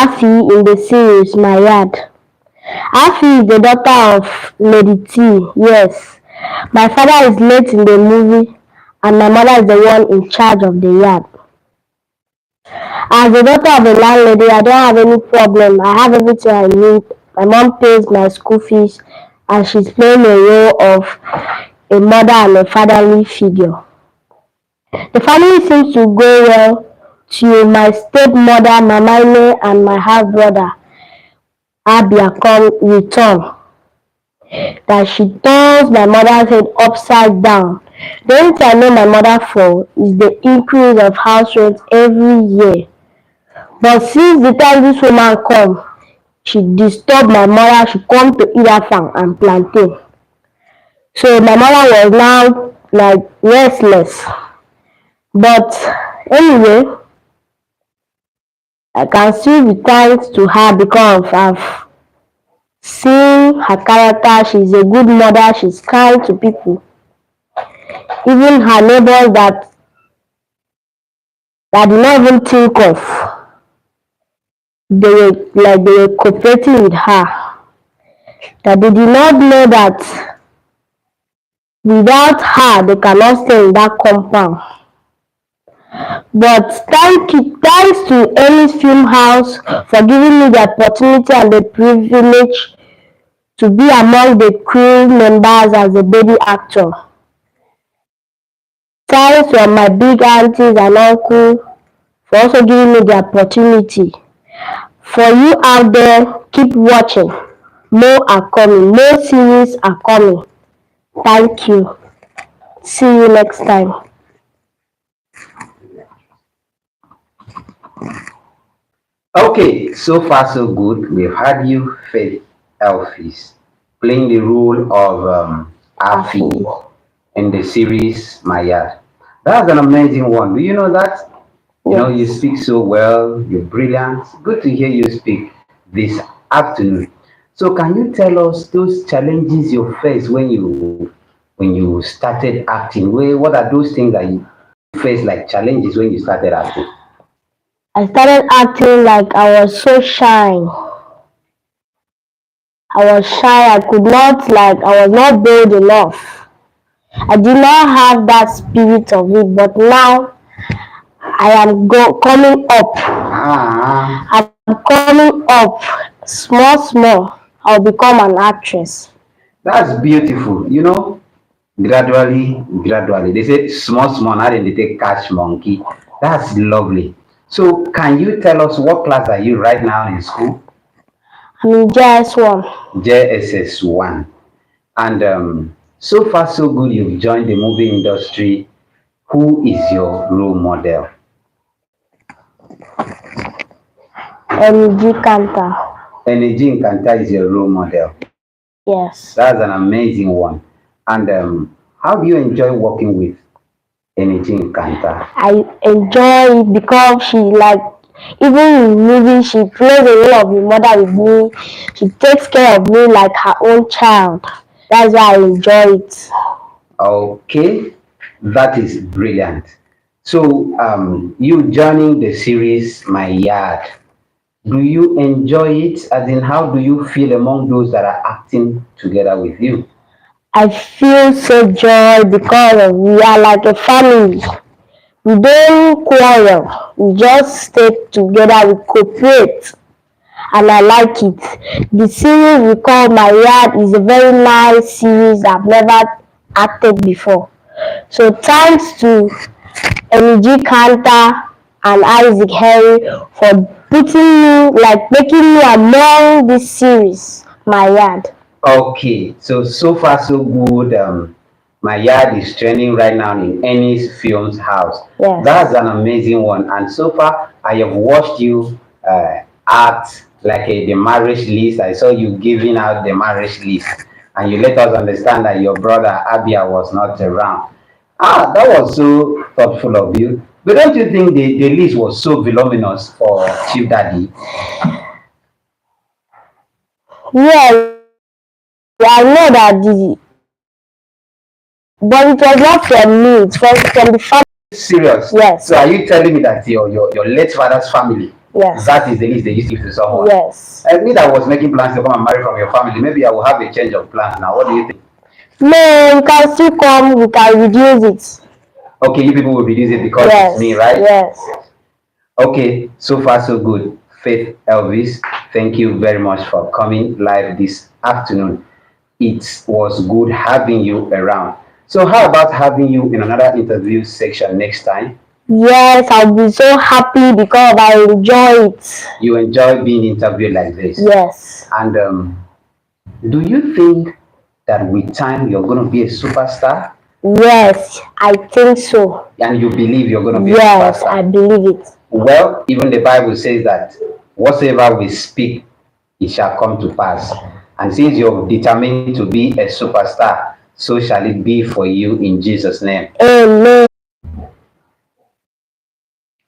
Afi in the series My Yard. Afi is the daughter of Lady T, yes. My father is late in the movie and my mother is the one in charge of the yard. As the daughter of a landlady, I don't have any problem. I have everything I need. My mom pays my school fees and she's playing a role of a mother and a fatherly figure. The family seems to go well till my stepmother, Mama Ine, and my half-brother, Abia, return. That she turns my mother's head upside down. The only thing I know my mother for is the increase of house rent every year. But since the time this woman come, she disturb my mother, she come to eat her farm and plantain. So my mother was now like restless. But anyway, I can still be thanked to her because I've seen her character. She's a good mother, she's kind to people. Even her neighbors that did not even think of, they were cooperating with her. That they did not know that without her they cannot stay in that compound. But thanks to Ellie's Film House for giving me the opportunity and the privilege to be among the crew members as a baby actor. Thanks to my big aunties and uncle for also giving me the opportunity. For you out there, keep watching. More are coming. More series are coming. Thank you. See you next time. Okay, so far so good. We've had you, Faith Elfis, playing the role of Afi in the series My Yard. That's an amazing one. Do you know that? You know, you speak so well, you're brilliant. Good to hear you speak this afternoon. So can you tell us those challenges you faced when you started acting? What are those things that you faced like challenges when you started acting? I started acting like I was so shy. I could not, I was not bold enough. I did not have that spirit of it, but now I am coming up. I'm coming up small. I'll become an actress. That's beautiful. You know, gradually. They say small, now then they take catch monkey. That's lovely. So can you tell us what class are you right now in school? I'm in JS1. JSS1. And so far so good, you've joined the movie industry. Who is your role model? Energy Kanta. Energy Kanta is your role model. Yes. That's an amazing one. And how do you enjoy working with Energy Kanta? I enjoy it because she even in movies she plays the role of a mother with me. She takes care of me like her own child. That's why I enjoy it. Okay, that is brilliant. So you joining the series My Yard, do you enjoy it? As in, how do you feel among those that are acting together with you? I feel so joy because we are like a family. We don't quarrel. We just stay together. We cooperate. And I like it. The series we call My Yard is a very nice series I've never acted before. So thanks to Energy Kanta and Isaac Henry for making me among this series, My Yard. Okay, so far so good. My Yard is trending right now in Ennis Films House. Yes. That's an amazing one. And so far, I have watched you act like the marriage list. I saw you giving out the marriage list, and you let us understand that your brother Abia was not around. That was so thoughtful of you. But don't you think the list was so voluminous for Chief Daddy? Yeah, I know that but it was not from me, it was from the family. Serious? Yes. So are you telling me that your late father's family Yes. That is the least they used to give to someone. Yes. I mean, I was making plans to come and marry from your family. Maybe I will have a change of plans now. What do you think? No, you can still come. We can reduce it. Okay, you people will reduce it because it's me, right? Yes. Okay, so far so good. Faith Elvis, thank you very much for coming live this afternoon. It was good having you around. So, how about having you in another interview section next time? Yes, I'll be so happy because I enjoy it. You enjoy being interviewed like this? Yes. And do you think that with time you're going to be a superstar? Yes, I think so. And you believe you're going to be a Yes, superstar? I believe it. Well, even the Bible says that whatsoever we speak, it shall come to pass. And since you're determined to be a superstar, so shall it be for you in Jesus' name. Amen.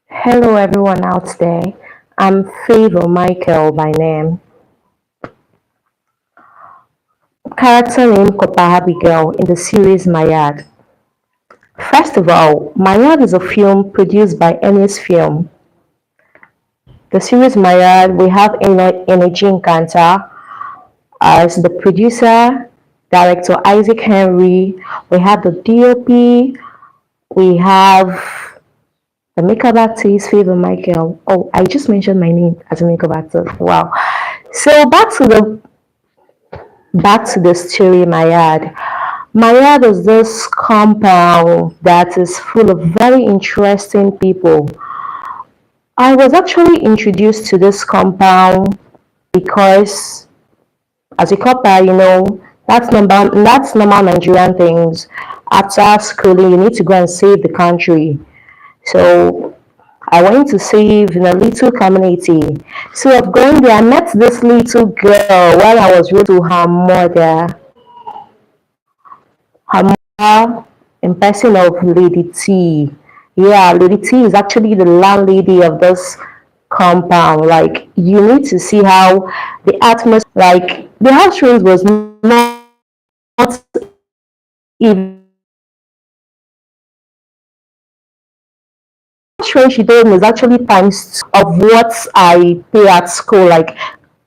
Hello everyone out there. I'm Favor Michael by name. Character name Copper Abigail in the series Mayad. First of all, Mayad is a film produced by Ennis Film. The series Mayad, we have Energy Nkanta as the producer, director Isaac Henry. We have the DOP. We have the makeup artist Favor Michael. Oh, I just mentioned my name as a makeup artist. Wow. So back to the story Mayad. Mayad is this compound that is full of very interesting people. I was actually introduced to this compound because as a couple, that's normal Nigerian things. After schooling, you need to go and save the country. So I went to save in a little community. So of going there, I met this little girl while I was reading to her mother. Her mother in person of Lady T. Yeah, Lady T is actually the landlady of this compound. Like you need to see how the atmosphere, like the house rent was not even rent she told me is actually times of what I pay at school. Like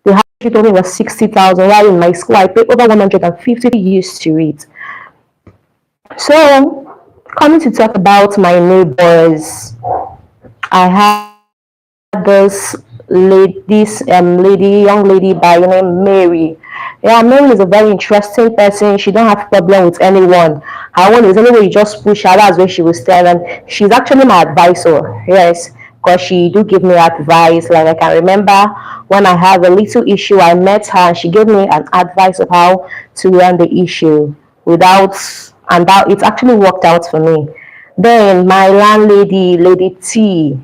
the house she told me was 60,000, while in my school I pay over 150 used to it. So coming to talk about my neighbors, I had young lady by the name Mary. Yeah, Mary is a very interesting person. She don't have problem with anyone. Her own is anyway you just push her. That's where she will stand, and she's actually my advisor. Yes, because she do give me advice. Like I can remember when I have a little issue, I met her and she gave me an advice of how to run the issue without, and that it actually worked out for me. Then my landlady, Lady T.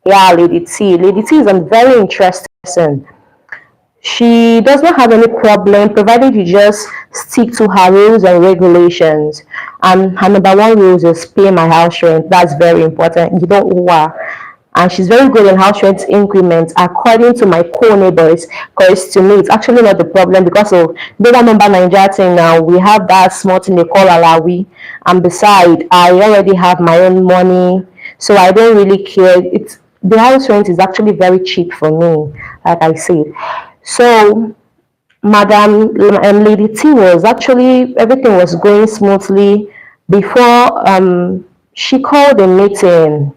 Yeah, Lady T. Lady T is a very interesting person. She does not have any problem provided you just stick to her rules and regulations. And her number one rules is pay my house rent. That's very important. You don't owe her. And she's very good in house rent increments according to my co-neighbors. Because to me, it's actually not the problem because of they remember Nigeria thing now. We have that small thing they call alawi. And beside, I already have my own money. So I don't really care. It's the house rent is actually very cheap for me, like I said. So Madam Lady T was actually everything was going smoothly before she called a meeting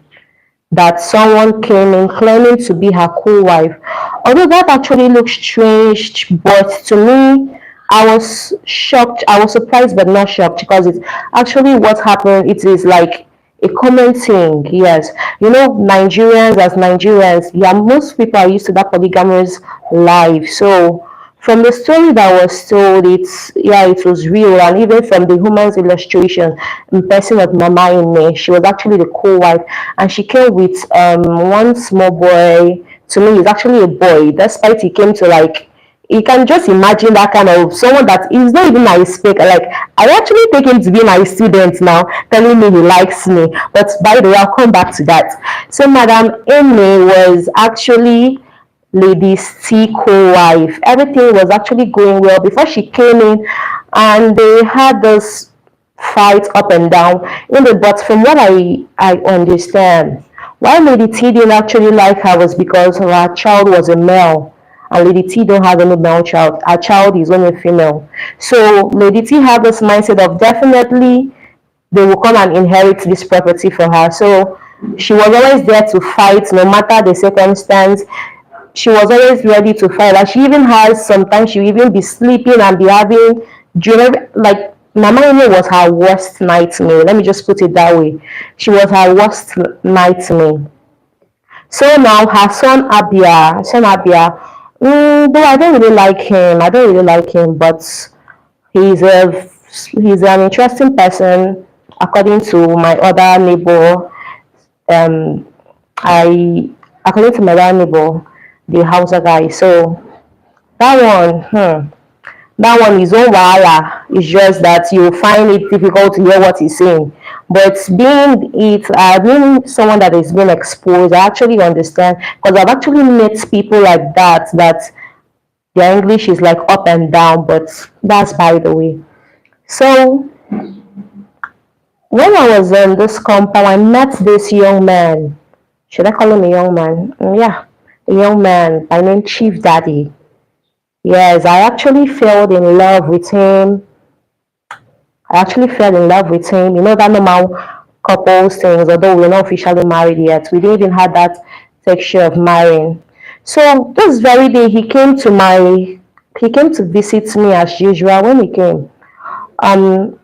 that someone came in claiming to be her co-wife. Although that actually looks strange, but to me, I was shocked. I was surprised, but not shocked because it's actually what happened. It is like a common thing. Yes, Nigerians as Nigerians, yeah, most people are used to that polygamous life. So from the story that was told, it was real, and even from the woman's illustration, in person of Mama Ine, she was actually the co-wife, and she came with one small boy. To me, he's actually a boy, despite he came to like. You can just imagine that kind of someone that is not even my speaker. Like I actually take him to be my student now, telling me he likes me. But by the way, I'll come back to that. So Madam Amy was actually Lady C co-wife. Everything was actually going well before she came in, and they had this fight up and down. But from what I understand, Why Lady T didn't actually like her was because her child was a male, and Lady T don't have any male child. Her child is only female. So Lady T had this mindset of definitely they will come and inherit this property for her. So she was always there to fight no matter the circumstance. She was always ready to fight. Like she even has sometimes she will even be sleeping and be having dream like Mama Ine was her worst nightmare. Let me just put it that way. She was her worst nightmare. So now her though I don't really like him. I don't really like him, but he's a he's an interesting person according to my other neighbor. Um, I according to my other neighbor, the Hausa guy. So that one, that one is own wahala. It's just that you find it difficult to hear what he's saying. But being someone that is being exposed, I actually understand because I've actually met people like that their English is like up and down, but that's by the way. So when I was in this compound, I met this young man. Should I call him a young man? Yeah, a young man by name Chief Daddy. Yes, I actually fell in love with him. I actually fell in love with him. You know that normal couples things, although we're not officially married yet. We didn't even have that texture of marrying. So this very day he came to visit me as usual when he came. Um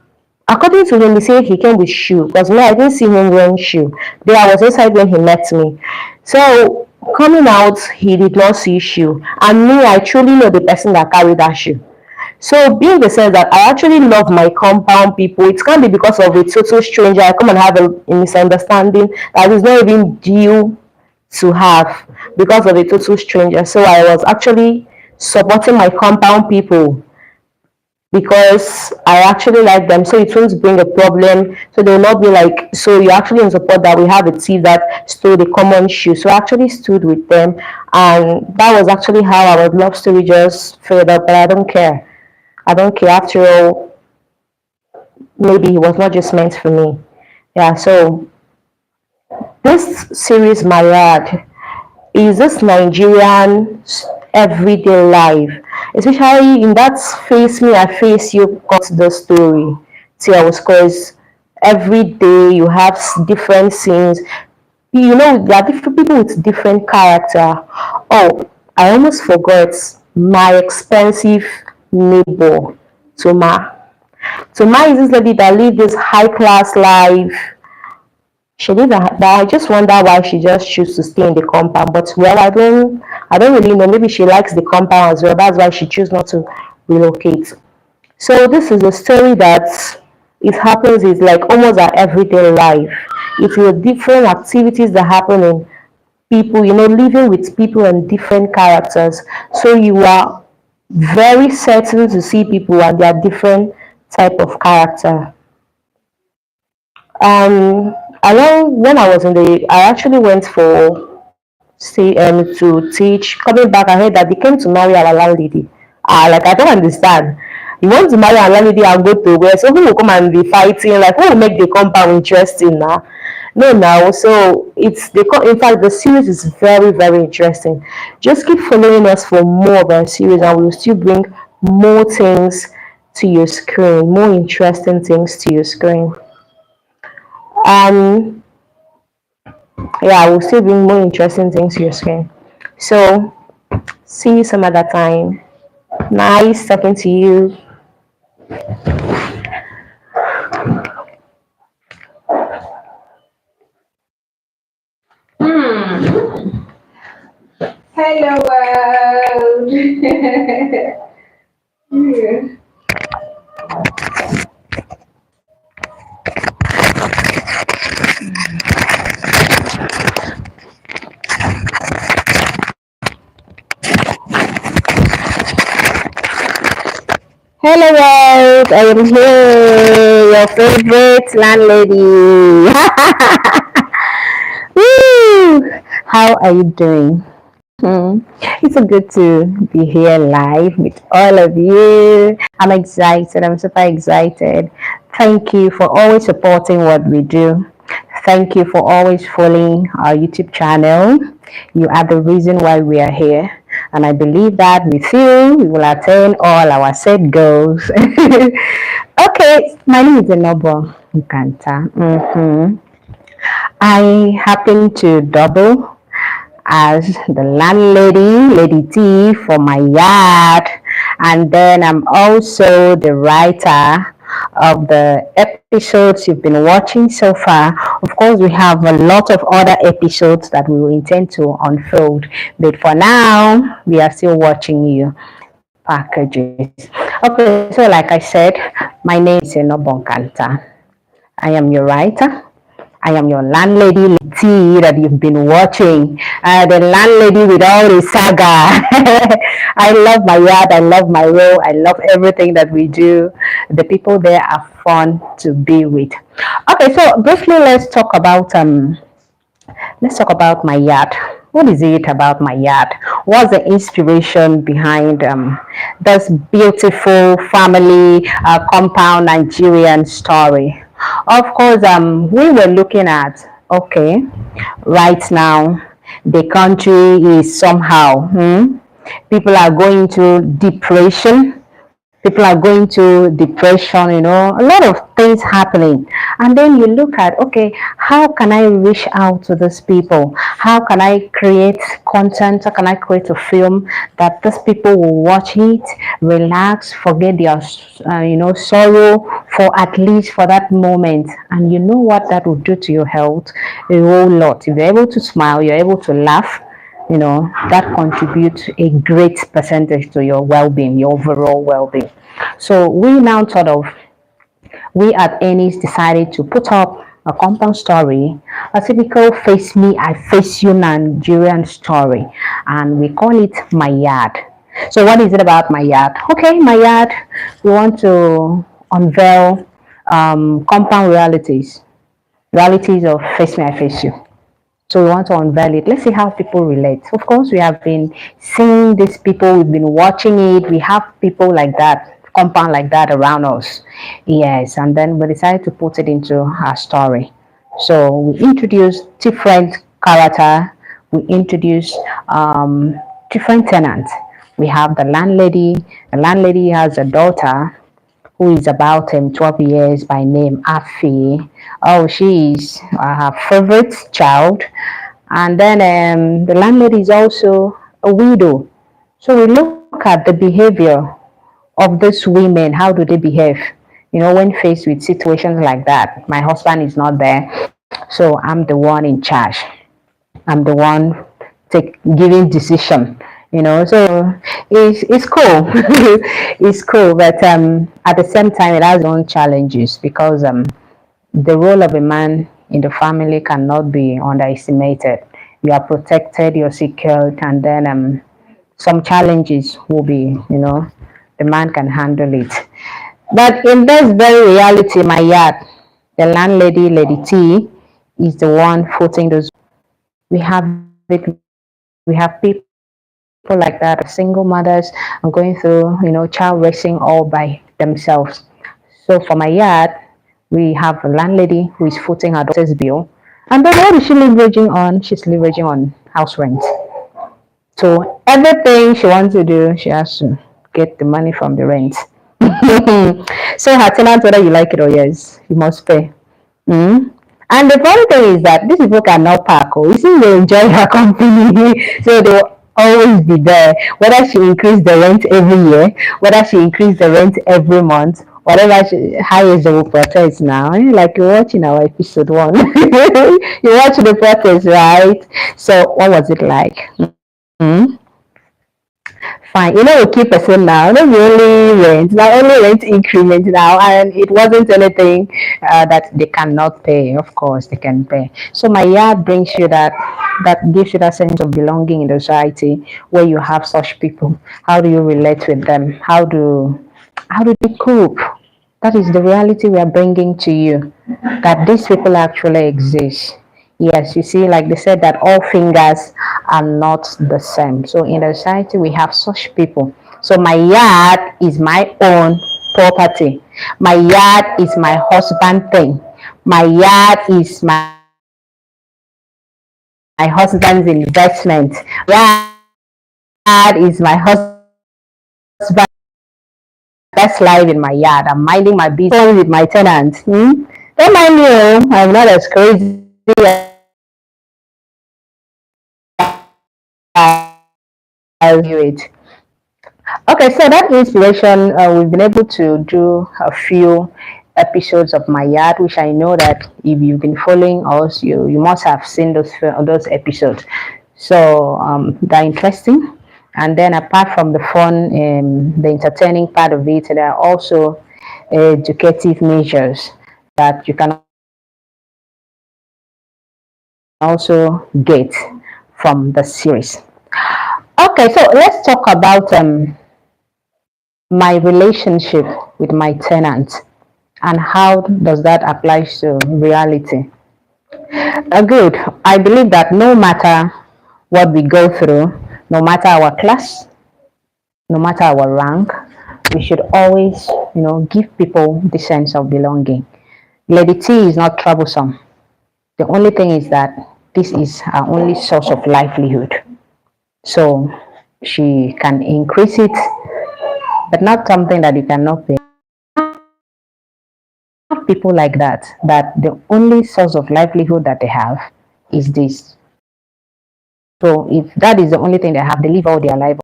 According to him, he said he came with shoe because me, I didn't see him wearing shoe. There I was inside when he met me. So coming out, he did not see shoe. And me, I truly know the person that carried that shoe. So being the sense that I actually love my compound people, it can't be because of a total stranger. I come and have a misunderstanding that is not even due to have because of a total stranger. So I was actually supporting my compound people because I actually like them, so it won't bring a problem. So they will not be like, so you're actually in support that we have a thief that stole the common shoe. So I actually stood with them, and that was actually how our love story just filled up. But I don't care. I don't care. After all, maybe it was not just meant for me. Yeah. So this series, Mariad, is this Nigerian everyday life, especially in that face me, I face you got the story. Tells because every day you have different scenes. You know, there are different people with different character. Oh, I almost forgot my expensive neighbor, Toma. Toma is this lady that live this high class life. She did that, but I just wonder why she just choose to stay in the compound. But well, I don't really know. Maybe she likes the compound as well. That's why she choose not to relocate. So this is a story that it happens is like almost our everyday life. It's your different activities that happen in people, you know, living with people and different characters. So you are very certain to see people and their different type of character. Um, Along when I was in the, I actually went for to teach. Coming back, I heard that they came to marry our landlady. Like I don't understand. You want to marry our landlady and go to where? So who will come and be fighting? Like who will make the compound interesting now? No, now. So in fact the series is very very interesting. Just keep following us for more of our series, and we'll still bring more things to your screen, more interesting things to your screen. Um, yeah, we'll still bring more interesting things to your screen. So, see you some other time. Nice talking to you. Hello world. Yeah. Hello world, I am here, your favorite landlady. Woo! How are you doing? It's so good to be here live with all of you. I'm excited. I'm super excited. Thank you for always supporting what we do. Thank you for always following our YouTube channel. You are the reason why we are here. And I believe that with you, we will attain all our set goals. Okay, my name is Enobo Nkanta. I happen to double as the landlady, Lady T, for my yard. And then I'm also the writer of the episodes you've been watching so far. Of course, we have a lot of other episodes that we will intend to unfold. But for now, we are still watching you packages. Okay, so like I said, my name is Enobo Nkanta. I am your writer. I am your landlady T that you've been watching. The landlady with all the saga. I love my yard. I love my role. I love everything that we do. The people there are fun to be with. Okay, so briefly let's talk about my yard. What is it about my yard? What's the inspiration behind this beautiful family compound Nigerian story? Of course, we were looking at, okay, right now, the country is somehow, people are going to depression. People are going to depression, a lot of things happening. And then you look at, okay, how can I reach out to these people? How can I create content? How can I create a film that these people will watch it, relax, forget their, sorrow for at least for that moment. And you know what that will do to your health? A whole lot. If you're able to smile, you're able to laugh, that contributes a great percentage to your well-being, your overall well-being. So we at Ennis decided to put up a compound story, a typical face me, I face you Nigerian story, and we call it My Yard. So what is it about my yard? Okay, my yard, we want to unveil compound realities of face me, I face you. So we want to unveil it. Let's see how people relate. Of course, we have been seeing these people, we've been watching it. We have people like that, compound like that around us. Yes, and then we decided to put it into our story. So we introduced different character. We introduced different tenants. We have the landlady. The landlady has a daughter who is about 12 years by name Afi. Oh, she is her favorite child. And then the landlady is also a widow. So we look at the behavior of these women. How do they behave? When faced with situations like that. My husband is not there, so I'm the one in charge. I'm the one giving decision. So it's cool. It's cool, but at the same time it has its own challenges because the role of a man in the family cannot be underestimated. You are protected, you're secured, and then some challenges will be, the man can handle it. But in this very reality, my yard, the landlady, Lady T, is the one footing those. We have it. We have people like that, single mothers, and going through, child raising all by themselves. So for my yard, we have a landlady who is footing her daughter's bill. And then what is she leveraging on? She's leveraging on house rent. So everything she wants to do, she has to get the money from the rent. So her tenant, whether you like it or yes, you must pay. And the funny thing is that these people cannot park. You see, they enjoy her company. So they will always be there. Whether she increase the rent every year, whether she increase the rent every month, whatever highest they will protest now. Like you're watching our episode 1. You watch the protest, right? So what was it like? Fine. We keep person now. Not only rent, not only rent increment now, and it wasn't anything that they cannot pay. Of course, they can pay. So my yard brings you that gives you that sense of belonging in the society where you have such people. How do you relate with them? How do they cope? That is the reality we are bringing to you. That these people actually exist. Yes, you see, like they said that all fingers are not the same. So in the society, we have such people. So my yard is my own property. My yard is my husband thing. My yard is my husband's investment. Yard is my husband's best life in my yard. I'm minding my business with my tenants. Don't mind me, I'm not as crazy as you it. Okay, so that inspiration, we've been able to do a few episodes of my yard, which I know that if you've been following us, you must have seen those episodes. So they're interesting. And then apart from the fun, the entertaining part of it, there are also educative measures that you can also get from the series. Okay, so let's talk about my relationship with my tenant and how does that apply to reality. Good. I believe that no matter what we go through, no matter our class, no matter our rank, we should always, give people the sense of belonging. Lady T is not troublesome. The only thing is that this is her only source of livelihood. So she can increase it, but not something that you cannot pay. People like that the only source of livelihood that they have is this. So if that is the only thing they have, they live all their life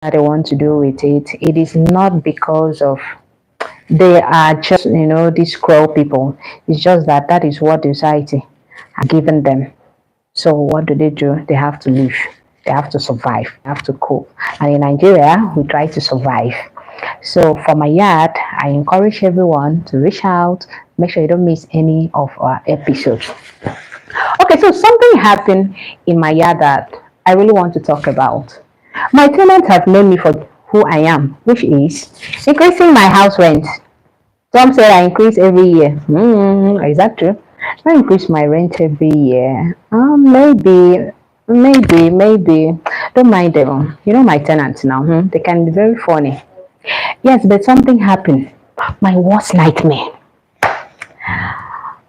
that they want to do with it. It is not because of they are just these cruel people. It's just that is what society has given them. So what do? They have to live. They have to survive. They have to cope. And in Nigeria, we try to survive. So for my yard, I encourage everyone to reach out. Make sure you don't miss any of our episodes. Okay, so something happened in my yard that I really want to talk about. My tenants have known me for who I am, which is increasing my house rent. Some say I increase every year. Is that true? I increase my rent every year. Maybe. Don't mind them. My tenants now. They can be very funny. Yes, but something happened. My worst nightmare.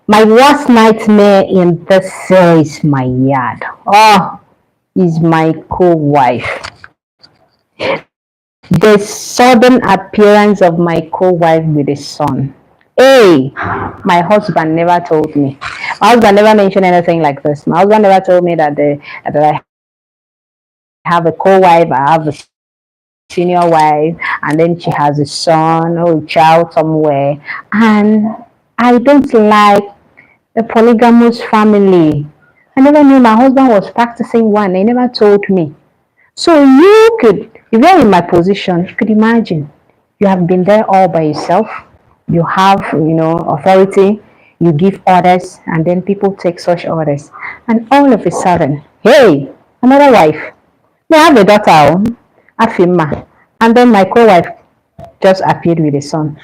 My worst nightmare in this is my yard. Is my co-wife. The sudden appearance of my co-wife with a son. Hey, my husband never told me. My husband never mentioned anything like this. My husband never told me that I have a co-wife, I have a senior wife, and then she has a son or a child somewhere. And I don't like a polygamous family. I never knew my husband was practicing one. He never told me. So you could, if you're in my position, you could imagine you have been there all by yourself. You have, authority. You give orders, and then people take such orders. And all of a sudden, hey, another wife. They have a daughter, Afima, and then my co-wife just appeared with a son.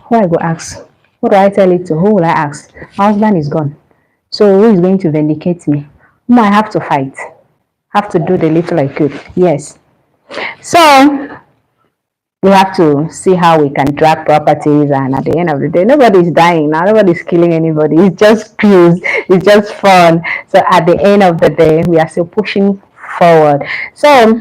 Who I go ask? What do I tell it to? Who will I ask? My husband is gone. So who is going to vindicate me? Whom I have to fight? Have to do the little I could. Yes. So we have to see how we can drag properties, and at the end of the day, nobody's dying now, nobody's killing anybody. It's just cruise, it's just fun. So at the end of the day, we are still pushing forward. So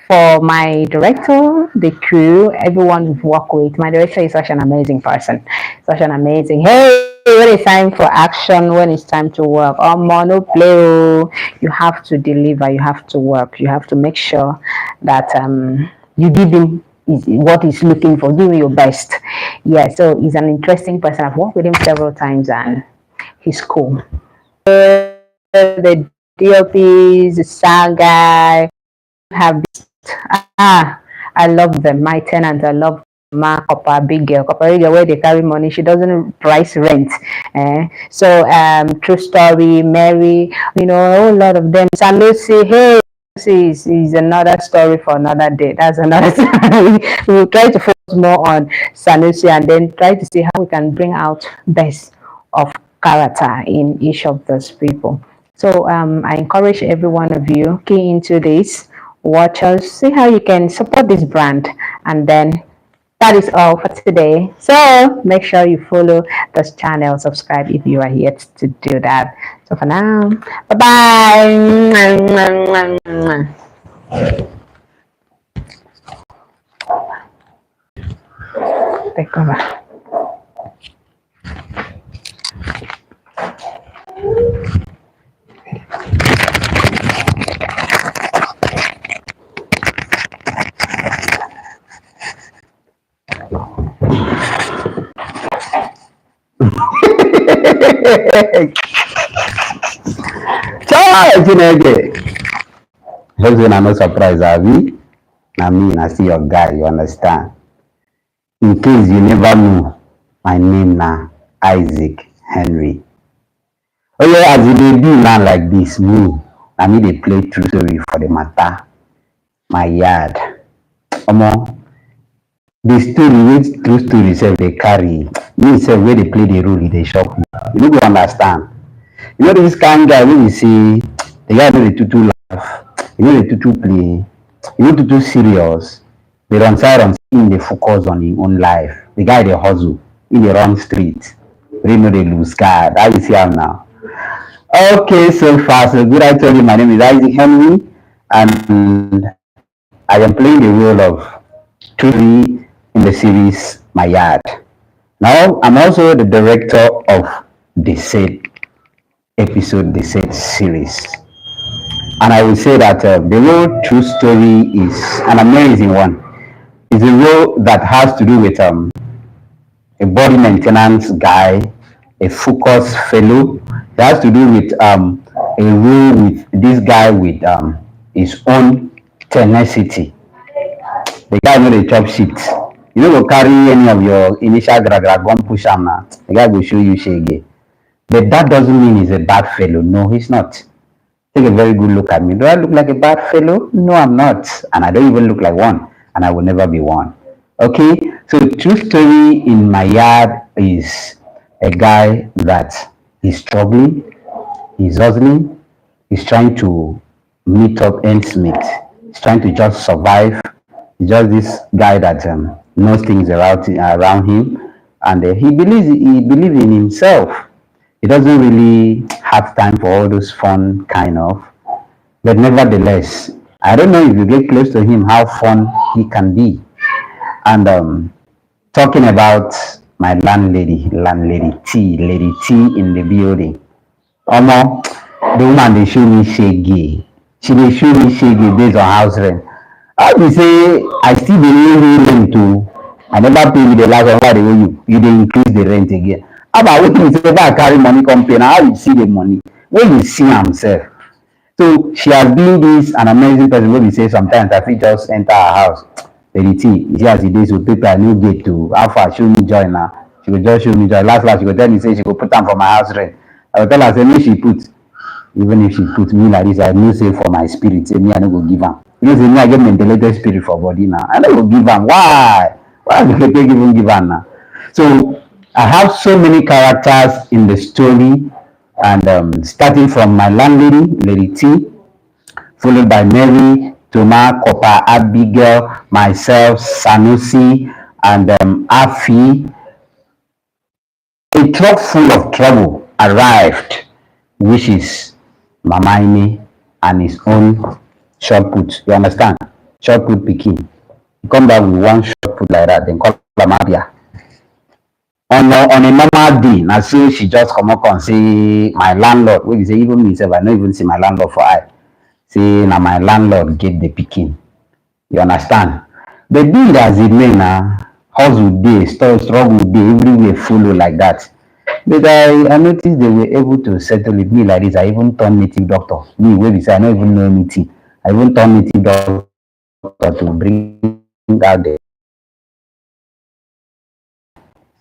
for my director, the crew, everyone we've worked with, my director is such an amazing person. Such an amazing, hey, when it's time for action, when it's time to work, no play. You have to deliver, you have to work, you have to make sure that you give him what he's looking for, give him your best. Yeah, so he's an interesting person. I've worked with him several times and he's cool. The DOPs, the SAG guy, have I love them. My tenants, I love Ma Copper, big girl, where they carry money. She doesn't price rent. So true story, Mary, a whole lot of them. Sanusi, hey, is another story for another day. That's another story. We'll try to focus more on Sanusi and then try to see how we can bring out best of character in each of those people. So I encourage every one of you key into this, watch us, see how you can support this brand, and then that is all for today. So make sure you follow this channel, subscribe if you are yet to do that. So for now, bye-bye. Take over. Chai, Chineke. Hope you are not surprised, Abi. I mean, I see your guy, you understand. In case you never know, my name now, Isaac Henry. Oh yeah, as you dey do now like this, I mean they play true story for the matter. My yard. Omo, the story wey true story sef dey carry. Me sef wey dey play the role, e dey shock me. You no go understand. You know this kind guy wey you see, the guy no dey too laugh, you no dey too play, you no too serious. They run silence, him dey focus on him own life. The guy dey hustle, he dey run street. Really no dey lose guard. How you see am now? Okay, so far so good. I told you my name is Isaac Henry, and I am playing the role of Trudy in the series My Yard. Now, I'm also the director of the said episode, the said series. And I will say that the real true story is an amazing one. It's a role that has to do with a body maintenance guy, a focus fellow. It has to do with a role with this guy with his own tenacity. The guy know the chop shit. You don't go carry any of your initial gun push him now. The guy will show you shege. But that doesn't mean he's a bad fellow. No, he's not. Take a very good look at me. Do I look like a bad fellow? No, I'm not. And I don't even look like one. And I will never be one. Okay? So true story in my yard is a guy that is struggling, he's hustling, he's trying to meet up ends meet. He's trying to just survive. He's just this guy that knows things around him, and he believes in himself. He doesn't really have time for all those fun kind of. But nevertheless, I don't know if you get close to him how fun he can be. And talking about my landlady T, Lady T in the building. Omo, the woman they show me shaggy. She dey show me shaggy based on house rent. I be say I still dey owe rent too. I never pay you the last one why they owe you. You dey increase the rent again. How about wetin say if I carry money come pay now? How you see the money? When you see himself. So she has been this an amazing person wey be say sometimes I fit just enter her house. Lady T, you see as e dey so paper I no get to how far show me joy now. She go just show me joy. Last she go tell me say she go put am for my house rent. I go tell her say make she put. Even if she put me like this, I know say for my spirit, say me I no go give am. You know say me I get mental spirit for body now. I no go give am. Why? Why do they even give am now? So I have so many characters in the story, and starting from my landlady, Lady T, followed by Mary, Toma, Kopa, Abigail, myself, Sanusi, and Afi. A truck full of trouble arrived, which is Mama Ine and his own short put. You understand? Short put picking. You come back with one short put like that, then call Lamabia. On a normal day, now so she just come up and say my landlord, wey be say even myself, I don't even see my landlord for eye. Say now my landlord get the picking. You understand? The deal as it may now, hustle day, struggle day, everywhere follow like that. But I noticed they were able to settle with me like this. I even turned native doctor. Me, wey be say I don't even know anything. I even turned native doctor to bring out the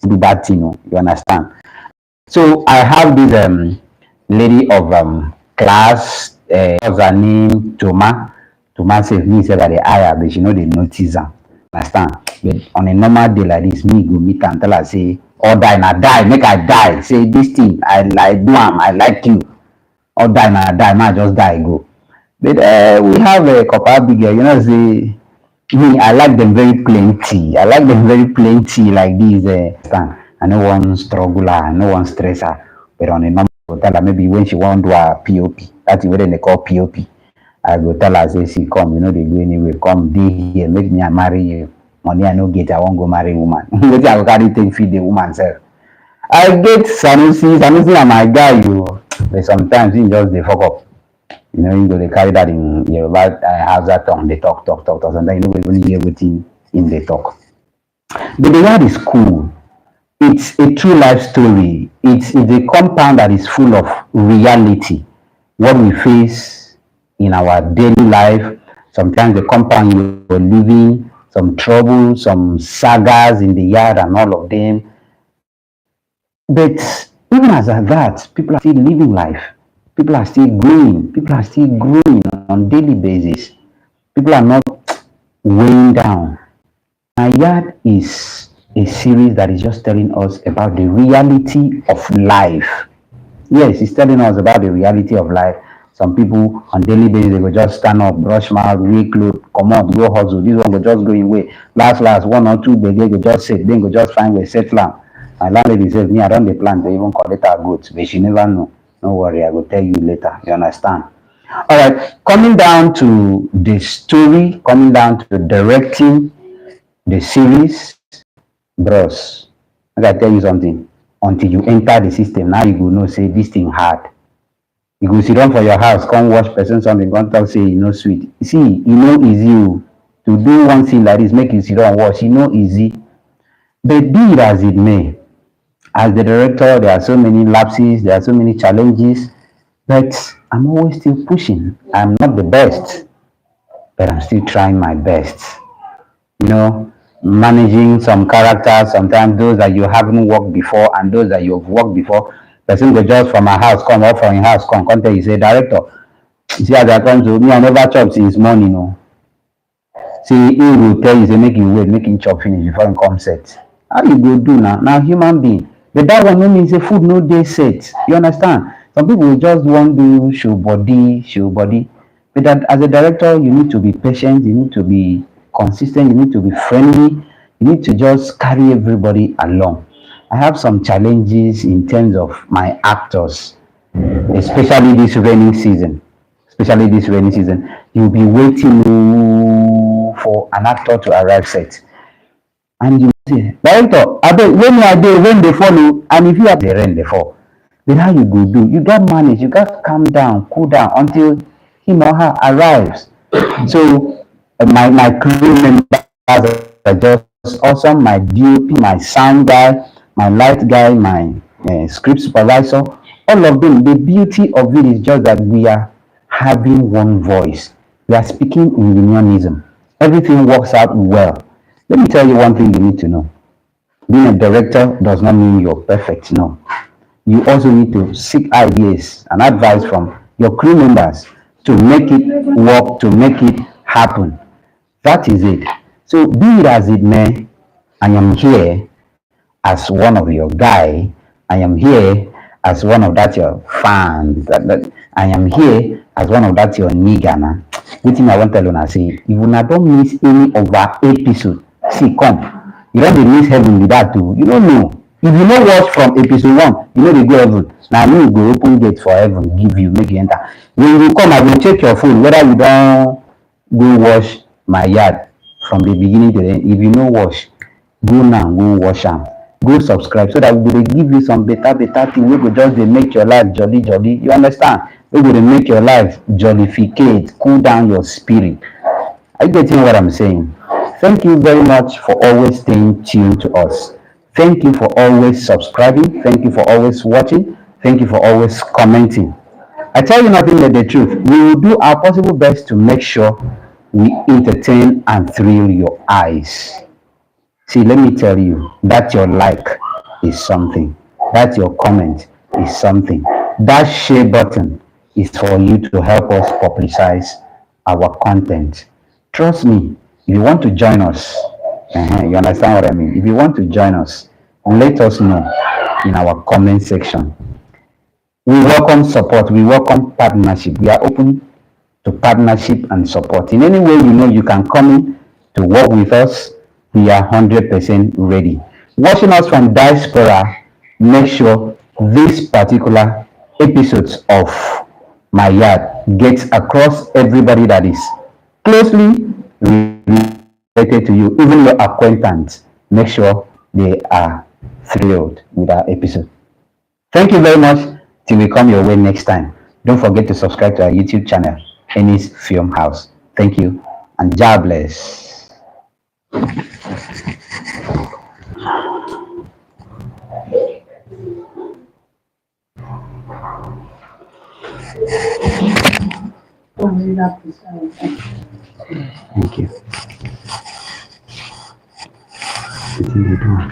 do that thing, you understand? So I have this lady of class, what's her name? Toma. Toma says me say that the higher, but she know they notice her. Understand? But on a normal day like this, me go meet her and tell her say, "Oh die na die, make I die." Say this thing, I like do am, I like you. Oh die na die, ma just die go. But we have a couple big girl, you know, say me, I like them very plenty. I like them very plenty like this. I no one struggler, no one stresser. But on a normal tell her maybe when she want to do her POP, that's what they call POP. I go tell her, say, see, come, you know, they go anywhere, come, be here, make me marry you. Money I no get, I won't go marry woman. What I go carry take feed the woman self. I get Sanusi and my guy, you. But sometimes he just they fuck up. You know, you go they carry that in your bad have that tongue, they talk. Sometimes you don't even hear what in they talk. But the word is cool. It's a true life story. It's a compound that is full of reality. What we face in our daily life, sometimes the compound you're living, some trouble, some sagas in the yard and all of them. But even as at that, people are still living life. People are still growing. People are still growing on daily basis. People are not weighing down. My yard is a series that is just telling us about the reality of life. Yes, it's telling us about the reality of life. Some people on daily basis they will just stand up, brush mouth, wake clothes, come out, go hustle. This one will just go away. Last, one or two, they go just sit, then go just find where set land. My landlady said, me, I don't plan to even collect our goods, but she never know. No worry, I will tell you later. You understand? All right, coming down to the story, coming down to directing the series, bros, I gotta tell you something. Until you enter the system, now you go know, say, this thing hard. You go sit down for your house, come watch person something, come talk, say, you know, sweet. See, you know, easy to do one thing like this, make you sit down watch, you know, easy. But be it as it may, as the director, there are so many lapses, there are so many challenges, but I'm always still pushing. I'm not the best, but I'm still trying my best. You know, managing some characters, sometimes those that you haven't worked before and those that you've worked before. Person go just from my house, come up from your house, come tell you, say, director, you see as I come to me, I never chop since morning, no. See, he will tell you, say, make you wait, make him chop finish before he come set. How you go do now? Now, human being. But that one no means the food no day set. You understand? Some people just want to show body. But that as a director, you need to be patient, you need to be consistent, you need to be friendly, you need to just carry everybody along. I have some challenges in terms of my actors, especially this rainy season. You'll be waiting for an actor to arrive set. And you say, director, when they follow, and if you have the rain they fall, then how you go do? You got manage, you got calm down, cool down until him or her arrives. So my crew members are just awesome. My DOP, my sound guy, my light guy, my script supervisor, all of them. The beauty of it is just that we are having one voice. We are speaking in unionism. Everything works out well. Let me tell you one thing you need to know. Being a director does not mean you're perfect, no. You also need to seek ideas and advice from your crew members to make it work, to make it happen. That is it. So be it as it may, I am here as one of your guy. I am here as one of that your fans. I am here as one of that your nigga, man. Which thing I want to tell you, say, if you don't miss any of our episode, see, come. You don't miss heaven with that too. You don't know. If you know watch from episode 1, you know they go heaven. Now me you go open gate for heaven, give you, make you enter. When you come, I will check your phone whether you don't go wash my yard from the beginning to the end. If you know wash, go now, go wash them. Go subscribe so that we will give you some better thing. We will just make your life jolly. You understand? We will make your life jollificate, cool down your spirit. Are you getting what I'm saying? Thank you very much for always staying tuned to us. Thank you for always subscribing. Thank you for always watching. Thank you for always commenting. I tell you nothing but the truth. We will do our possible best to make sure we entertain and thrill your eyes. See, let me tell you, that your like is something. That your comment is something. That share button is for you to help us publicize our content. Trust me, if you want to join us, you understand what I mean? If you want to join us, let us know in our comment section. We welcome support. We welcome partnership. We are open to partnership and support. In any way you know you can come in to work with us, we are 100% ready. Watching us from diaspora, make sure this particular episodes of My Yard gets across everybody that is closely related to you, even your acquaintance. Make sure they are thrilled with our episode. Thank you very much. Till we come your way next time. Don't forget to subscribe to our YouTube channel, Ennis Film House. Thank you and God bless. Thank you. What are you doing?